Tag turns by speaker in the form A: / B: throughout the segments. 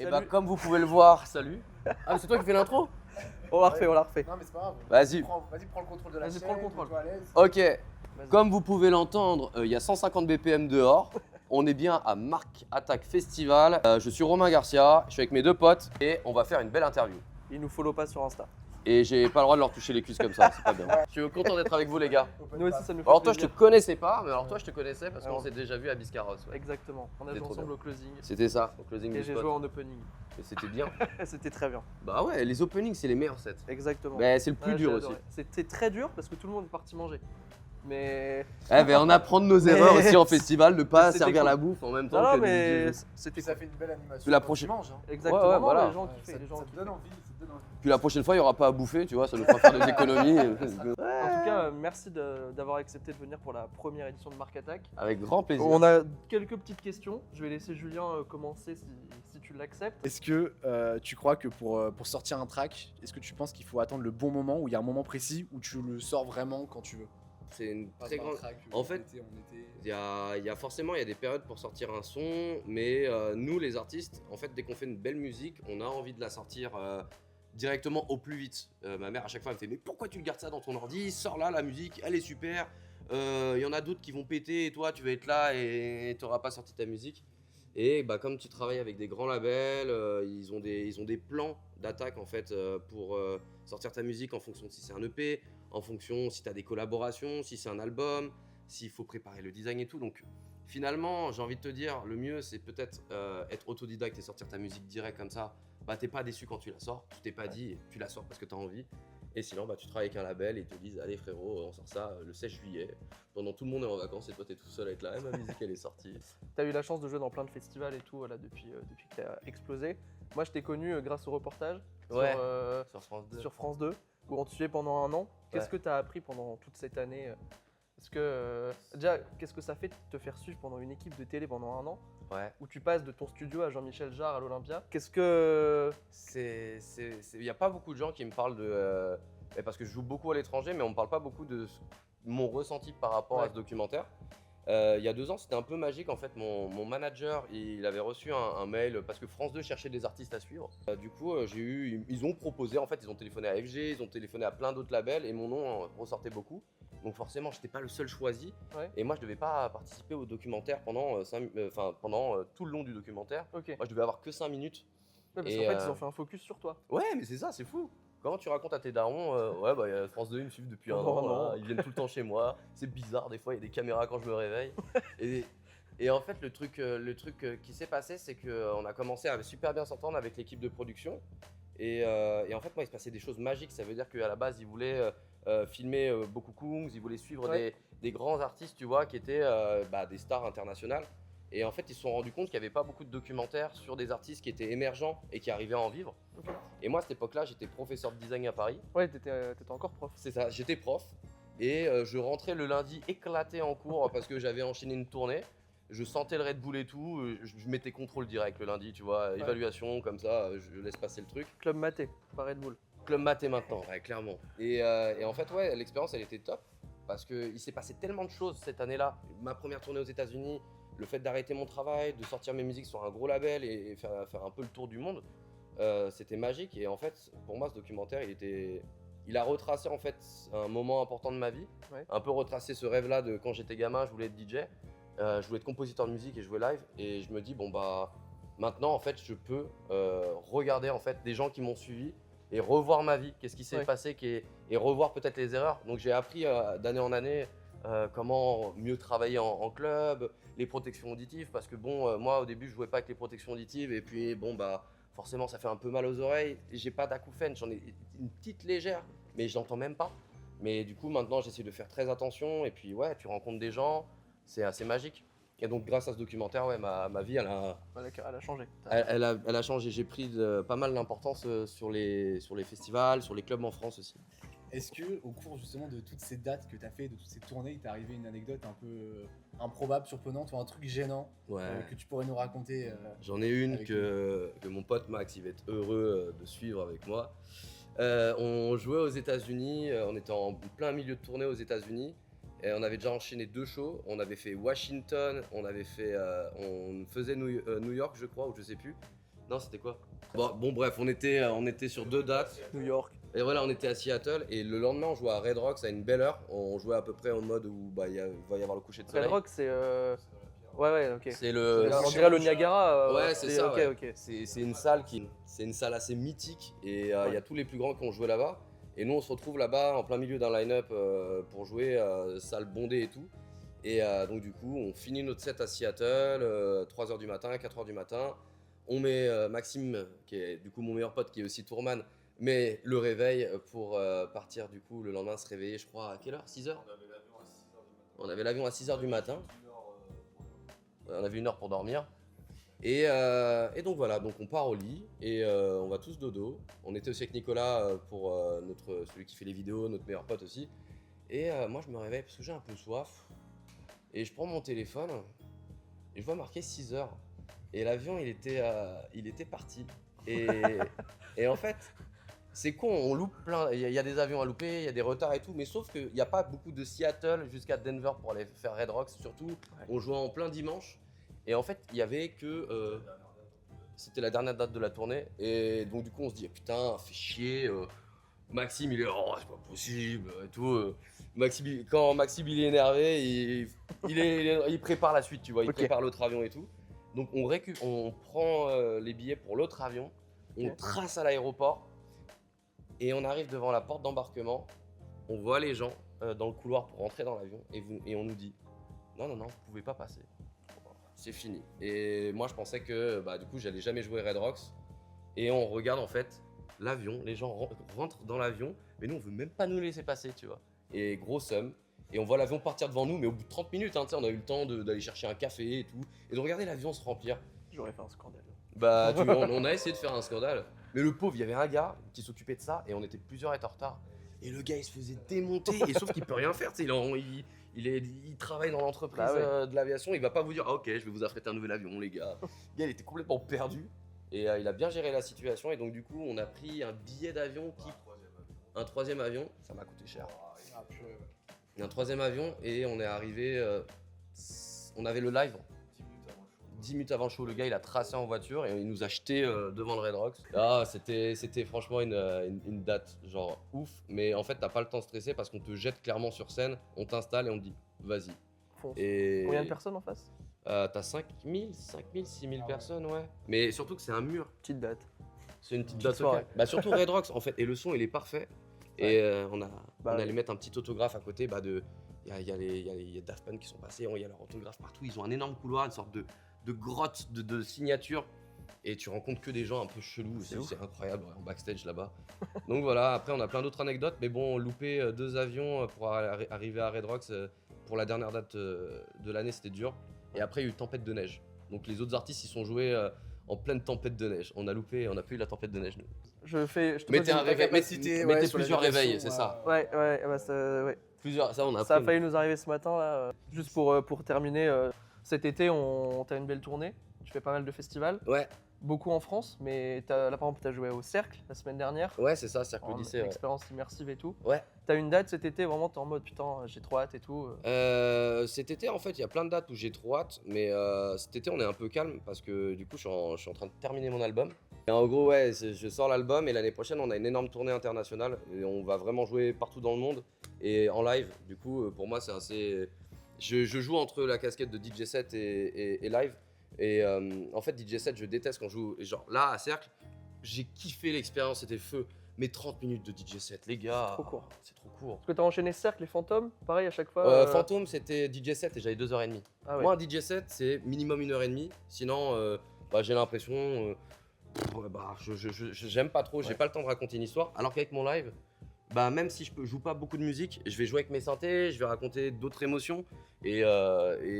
A: Et bah comme vous pouvez le voir, salut. Ah mais c'est toi qui fais l'intro?
B: On la refait.
C: Non mais c'est pas grave.
A: Vas-y.
C: Vas-y, prends le contrôle de la chaîne.
B: Vas-y, prends le contrôle.
C: mets-toi à l'aise.
A: Ok, comme vous pouvez l'entendre, il y a 150 BPM dehors. On est bien à Mark Attack Festival. Je suis Romain Garcia, je suis avec mes deux potes et on va faire une belle interview.
B: Ils nous follow pas sur Insta.
A: Et j'ai pas le droit de leur toucher les cuisses comme ça, c'est pas bien. Je suis content d'être avec vous les gars.
B: Nous aussi, ça nous fait
A: Alors toi je te
B: plaisir.
A: connaissais pas, mais alors toi je te connaissais parce qu'on
B: Alors.
A: s'est déjà vu à Biscarros. Ouais.
B: Exactement. On a
A: C'était
B: joué
A: trop
B: ensemble
A: bien.
B: au closing.
A: C'était ça, au closing
B: Et
A: du
B: j'ai
A: spot.
B: joué en opening.
A: Et c'était bien.
B: C'était très bien.
A: Bah ouais, les openings c'est les meilleurs sets.
B: Exactement.
A: Mais c'est le plus
B: Ouais,
A: dur
B: j'ai
A: aussi.
B: adoré. C'était très dur parce que tout le monde est parti manger. Mais.
A: Eh ben on apprend de nos erreurs aussi en festival, de pas
B: C'était
A: servir
B: cool.
A: la bouffe en même temps
B: Non,
A: que
B: non, mais
A: les DJ.
B: c'était
C: Puis ça fait une belle animation.
A: Puis la
C: quand
A: prochaine-
C: tu manges, hein.
B: Exactement.
A: Ouais,
B: Non,
A: voilà.
B: Les gens
C: Ouais,
B: kiffaient.
C: ça,
B: Les gens
C: ça te donne envie. Ça te donne envie.
A: Puis la prochaine fois il y aura pas à bouffer, tu vois, ça nous fera faire des économies.
B: En tout cas, merci d'avoir accepté de venir pour la première édition de Mark Attack.
A: Avec grand plaisir.
B: On a quelques petites questions. Je vais laisser Julien commencer si tu l'acceptes.
D: Est-ce que tu crois que pour sortir un track, est-ce que tu penses qu'il faut attendre le bon moment ou il y a un moment précis où tu le sors vraiment quand tu veux?
A: C'est une
D: Pas
A: très
D: par
A: grande.
D: track,
A: En fait,
D: on était.
A: Il y a forcément des périodes pour sortir un son, mais nous les artistes, en fait, dès qu'on fait une belle musique, on a envie de la sortir directement au plus vite. Ma mère à chaque fois elle me fait mais pourquoi tu le gardes ça dans ton ordi? Sors là, la musique, elle est super. Il y en a d'autres qui vont péter et toi tu vas être là et tu n'auras pas sorti ta musique. Et bah, comme tu travailles avec des grands labels, ils ont des plans d'attaque en fait pour sortir ta musique en fonction de si c'est un EP, en fonction si tu as des collaborations, si c'est un album, s'il faut préparer le design et tout. Donc finalement, j'ai envie de te dire, le mieux c'est peut-être être autodidacte et sortir ta musique direct comme ça. Bah t'es pas déçu quand tu la sors, tu t'es pas dit, tu la sors parce que tu as envie. Et sinon, bah, tu travailles avec un label et ils te disent allez frérot, on sort ça le 16 juillet. Pendant tout le monde est en vacances et toi t'es tout seul à être là, ma musique elle est sortie.
B: Tu as eu la chance de jouer dans plein de festivals et tout voilà, depuis que tu as explosé. Moi, je t'ai connu grâce au reportage
A: Ouais.
B: sur,
A: Sur France 2.
B: sur France 2 où on te suivait pendant un an. Qu'est-ce
A: Ouais.
B: que tu as appris pendant toute cette année? Est-ce que déjà, qu'est-ce que ça fait de te faire suivre pendant une équipe de télé pendant un an
A: Ouais.
B: où tu passes de ton studio à Jean-Michel Jarre à l'Olympia? Qu'est-ce que
A: Il n'y a pas beaucoup de gens qui me parlent de. Parce que je joue beaucoup à l'étranger, mais on me parle pas beaucoup de mon ressenti par rapport à
B: Ouais.
A: ce documentaire. Il y a 2 ans, c'était un peu magique. En fait, mon manager, il avait reçu un mail parce que France 2 cherchait des artistes à suivre. Du coup, ils ont proposé, en fait, ils ont téléphoné à FG, ils ont téléphoné à plein d'autres labels et mon nom ressortait beaucoup. Donc forcément, je n'étais pas le seul choisi.
B: Ouais.
A: Et moi, je devais pas participer au documentaire pendant tout le long du documentaire.
B: Ok. Ouais,
A: Moi, je devais avoir que 5 minutes.
B: parce
A: Et,
B: qu'en fait, ils ont fait un focus sur toi.
A: Ouais, mais c'est ça, c'est fou. Quand tu racontes à tes darons, ouais, bah, y a France 2, ils me suivent depuis un
B: Oh
A: an,
B: non.
A: là, ils viennent tout le temps chez moi. C'est bizarre, des fois, il y a des caméras quand je me réveille. et en fait, le truc qui s'est passé, c'est qu'on a commencé à super bien s'entendre avec l'équipe de production. Et en fait, moi, il se passait des choses magiques. Ça veut dire qu'à la base, ils voulaient filmer beaucoup Kungs, ils voulaient suivre
B: Ouais.
A: des grands artistes, tu vois, qui étaient des stars internationales. Et en fait, ils se sont rendus compte qu'il n'y avait pas beaucoup de documentaires sur des artistes qui étaient émergents et qui arrivaient à en vivre.
B: Ok.
A: Et moi, à cette époque-là, j'étais professeur de design à Paris.
B: Ouais, t'étais encore prof.
A: C'est ça, j'étais prof. Et je rentrais le lundi éclaté en cours parce que j'avais enchaîné une tournée. Je sentais le Red Bull et tout. Je mettais contrôle direct le lundi, tu vois. Évaluation, comme ça, je laisse passer le truc.
B: Club Maté, pas Red Bull.
A: Club Maté maintenant, ouais, clairement. Et en fait, ouais, l'expérience, elle était top. Parce qu'il s'est passé tellement de choses cette année-là. Ma première tournée aux États-Unis, le fait d'arrêter mon travail, de sortir mes musiques sur un gros label et faire un peu le tour du monde, c'était magique. Et en fait, pour moi, ce documentaire, il a retracé en fait un moment important de ma vie.
B: Ouais.
A: Un peu retracé ce rêve-là de quand j'étais gamin, je voulais être DJ. Je voulais être compositeur de musique et jouer live. Et je me dis, bon bah, maintenant, en fait, je peux regarder en fait des gens qui m'ont suivi et revoir ma vie, qu'est-ce qui s'est
B: Ouais.
A: passé, et revoir peut-être les erreurs. Donc j'ai appris d'année en année comment mieux travailler en club, les protections auditives, parce que bon, moi au début je jouais pas avec les protections auditives et puis bon bah forcément ça fait un peu mal aux oreilles. J'ai pas d'acouphènes, j'en ai une petite légère, mais je l'entends même pas. Mais du coup maintenant j'essaie de faire très attention et puis ouais, tu rencontres des gens, c'est assez magique. Et donc grâce à ce documentaire, ouais, ma vie elle
B: Elle a changé.
A: elle a changé. J'ai pris pas mal d'importance sur les festivals, sur les clubs en France aussi.
D: Est-ce que au cours justement de toutes ces dates que tu as fait, de toutes ces tournées, il t'est arrivé une anecdote un peu improbable, surprenante ou un truc gênant
A: Ouais.
D: que tu pourrais nous raconter
A: J'en ai une
D: avec
A: que mon pote Max il va être heureux de suivre avec moi. On jouait aux États-Unis, on était en plein milieu de tournée aux États-Unis et on avait déjà enchaîné 2 shows. On avait fait Washington, on faisait New York je crois ou je sais plus. Non, c'était quoi? Bon, bref, on était sur 2 dates.
B: New York.
A: Et voilà, on était à Seattle et le lendemain, on jouait à Red Rocks à une belle heure. On jouait à peu près en mode où bah, va y avoir le coucher de soleil.
B: Red Rock, c'est. Ouais, ok.
A: C'est le.
B: On dirait le Niagara.
A: Ouais, c'est ça.
B: Ok,
A: ouais.
B: ok.
A: C'est une salle c'est une salle assez mythique et il y a tous les plus grands qui ont joué là-bas. Et nous, on se retrouve là-bas en plein milieu d'un line-up pour jouer, salle bondée et tout. Et donc du coup, on finit notre set à Seattle, 3h du matin, 4h du matin. On met Maxime, qui est du coup mon meilleur pote, qui est aussi tourman, mais le réveil pour partir du coup le lendemain, se réveiller, je crois, à quelle heure? 6h? On avait l'avion à 6h du matin. On avait 1 heure pour dormir. Et donc voilà, donc on part au lit et on va tous dodo. On était aussi avec Nicolas pour celui qui fait les vidéos, notre meilleur pote aussi. Et moi je me réveille parce que j'ai un peu soif. Et je prends mon téléphone et je vois marqué 6h. Et l'avion il était parti. Et en fait, c'est con, on loupe plein. Il y a des avions à louper, il y a des retards et tout. Mais sauf qu'il n'y a pas beaucoup de Seattle jusqu'à Denver pour aller faire Red Rocks. Surtout, on jouait en plein dimanche. Et en fait, il y avait que. C'était la dernière date de la tournée. Et donc, du coup, on se dit, putain, fait chier. Maxime, il est. Oh, c'est pas possible. Et tout. Quand Maxime il est énervé, il prépare la suite, tu vois. Il prépare l'autre avion et tout. Donc, on prend les billets pour l'autre avion. On trace à l'aéroport. Et on arrive devant la porte d'embarquement. On voit les gens dans le couloir pour rentrer dans l'avion. Et on nous dit, non, vous pouvez pas passer. C'est fini. Et moi je pensais que du coup j'allais jamais jouer Red Rocks. Et on regarde en fait l'avion, les gens rentrent dans l'avion, mais nous on veut même pas nous laisser passer, tu vois. Et gros somme. Et on voit l'avion partir devant nous, mais au bout de 30 minutes, hein, on a eu le temps d'aller chercher un café et tout, et de regarder l'avion se remplir.
B: J'aurais fait un scandale.
A: On a essayé de faire un scandale. Mais le pauvre, il y avait un gars qui s'occupait de ça, et on était plusieurs à être en retard. Et le gars il se faisait démonter, et sauf qu'il peut rien faire, tu sais, il travaille dans l'entreprise de l'aviation, il va pas vous dire ah, ok, je vais vous affréter un nouvel avion les gars. Le gars il était complètement perdu et il a bien géré la situation et donc du coup on a pris un billet d'avion un troisième avion, ça m'a coûté cher. Un troisième avion et on est arrivé, on avait le live 10 minutes avant le show, le gars il a tracé en voiture et il nous a jeté devant le Red Rocks. Ah, c'était franchement une date genre ouf, mais en fait t'as pas le temps de stresser parce qu'on te jette clairement sur scène, on t'installe et on te dit vas-y. Et
B: combien de personnes en face?
A: T'as 5000, 6000 personnes, ouais. Mais surtout que c'est un mur.
B: Petite date.
A: C'est une petite date soirée. Surtout Red Rocks en fait, et le son il est parfait. Et on allait mettre un petit autographe à côté il y a Daft Punk qui sont passés, il y a leur autographe partout, ils ont un énorme couloir, une sorte de grotte de signature et tu rencontres que des gens un peu chelous, c'est incroyable en backstage là-bas. Donc voilà, après on a plein d'autres anecdotes, mais bon, louper 2 avions pour arriver à Red Rocks pour la dernière date de l'année, c'était dur. Et après il y a eu tempête de neige, donc les autres artistes ils sont joués en pleine tempête de neige. On a pas eu la tempête de neige nous. Mettez un réveil, mettez plusieurs réveils, c'est ça.
B: Ouais.
A: Plusieurs, ça on a
B: Ça a failli nous arriver ce matin là. Juste pour terminer, cet été t'as une belle tournée, tu fais pas mal de festivals.
A: Ouais.
B: Beaucoup en France, mais là par exemple t'as joué au Cercle la semaine dernière.
A: Ouais, c'est ça, Cercle Odyssée.
B: Une expérience immersive et tout.
A: Ouais.
B: T'as une date cet été, vraiment t'es en mode putain j'ai trop hâte et tout.
A: Cet été en fait il y a plein de dates où j'ai trop hâte, mais cet été on est un peu calme parce que du coup je suis en train de terminer mon album. Et en gros ouais, je sors l'album et l'année prochaine on a une énorme tournée internationale et on va vraiment jouer partout dans le monde et en live. Du coup pour moi c'est assez... Je joue entre la casquette de DJ set et live. Et en fait DJ set je déteste quand je joue, genre là à Cercle j'ai kiffé l'expérience, c'était feu. Mais 30 minutes de DJ set, les gars, c'est trop court.
B: Parce que t'as enchaîné Cercle et Fantôme, pareil à chaque fois.
A: Fantôme c'était DJ set et j'avais 2h30.
B: Ah ouais.
A: Moi un DJ set c'est minimum 1h30, sinon j'ai l'impression, j'aime pas trop, j'ai pas le temps de raconter une histoire. Alors qu'avec mon live, même si je joue pas beaucoup de musique, je vais jouer avec mes synthés, je vais raconter d'autres émotions. Et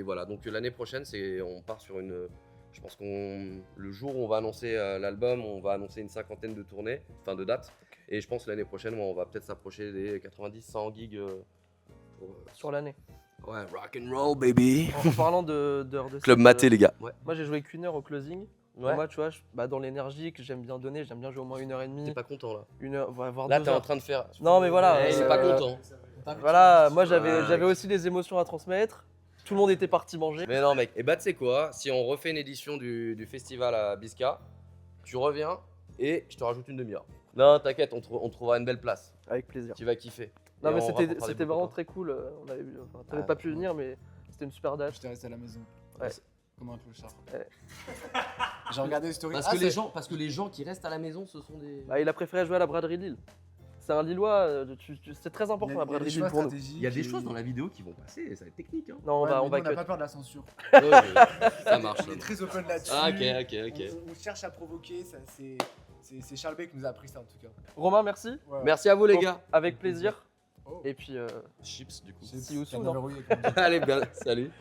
A: voilà, donc l'année prochaine on part sur une... Je pense le jour où on va annoncer l'album, on va annoncer une 50aine de tournées, enfin de dates. Et je pense que l'année prochaine, on va peut-être s'approcher des 90-100 gigs.
B: Sur l'année.
A: Ouais, rock and roll baby.
B: En parlant d'heures de
A: Club Maté les gars. Ouais.
B: Moi j'ai joué qu'une heure au closing.
A: Ouais.
B: Moi tu vois, dans l'énergie que j'aime bien donner, j'aime bien jouer au moins 1h30.
A: T'es pas content là?
B: 1 heure, voire 2 heures.
A: Là t'es en train de faire...
B: Non mais voilà.
A: C'est pas content.
B: Voilà, moi j'avais aussi des émotions à transmettre. Tout le monde était parti manger.
A: Mais non mec, et tu sais quoi, si on refait une édition du festival à Bisca, tu reviens et je te rajoute une demi-heure. Non, t'inquiète, on trouvera une belle place.
B: Avec plaisir.
A: Tu vas kiffer.
B: Non
A: Et
B: mais
A: on
B: c'était
A: rencontrera des
B: c'était
A: bons
B: vraiment
A: copains.
B: très cool. On avait vu, enfin, t'avais
A: Ah,
B: pas pu venir mais c'était une super date.
D: J'étais resté à la maison.
B: Ouais.
D: Comme un clochard.
B: Ouais.
D: J'ai regardé les stories.
A: Parce que les gens qui restent à la maison, ce sont des.
B: Bah, il a préféré jouer à la braderie de Lille. C'est un Lillois, c'est très important la braderie de Lille pour nous.
A: Il y a des choses dans la vidéo qui vont passer, ça va être technique. Hein.
B: Non, on va
C: n'a
B: cut.
C: pas peur de la censure.
A: Ouais, ça marche.
C: On est très open là-dessus.
A: Ah, ok.
C: On cherche à provoquer, ça, c'est Charles Bay qui nous a appris ça en tout cas.
B: Romain, merci.
C: Ouais.
A: Merci à vous les
B: Bon,
A: gars.
B: avec plaisir.
C: Oh.
B: Et puis
A: Chips du coup.
B: See you
C: Ça
B: soon,
C: m'a
B: hein.
C: verrouillé, comme on dit.
A: Allez, bien, salut.